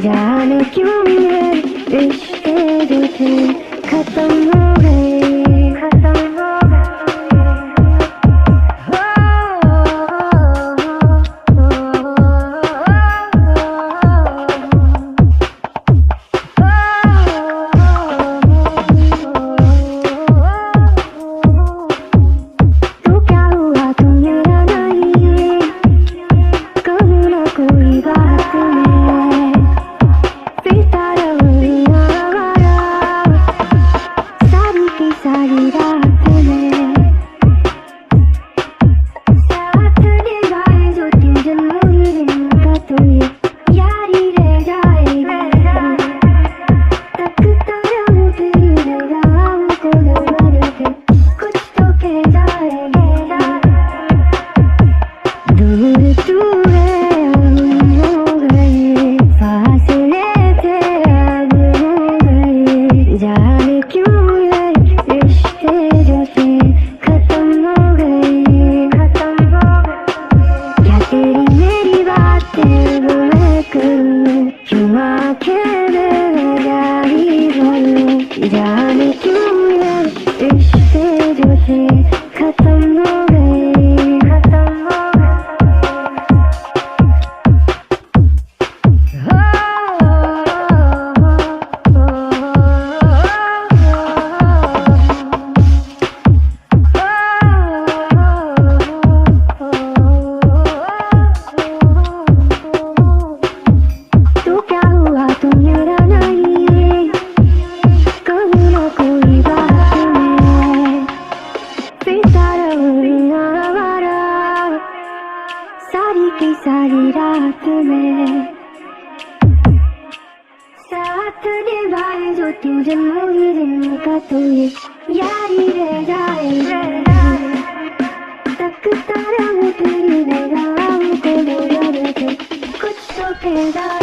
जाने क्यों ये रिश्ते जो थे खत्म हो गए, खत्म हो तो क्या हुआ तुम मेरा नहीं, कहूँ ना कोई बात में, फिर सारा आवारा सारी की सारी रात में, साथ निभाए जो तू जन्मों ही जन्म का तो ये यारी रह जाए, तकता रहूं तेरी निगाहों को, कुछ तो कह जाए।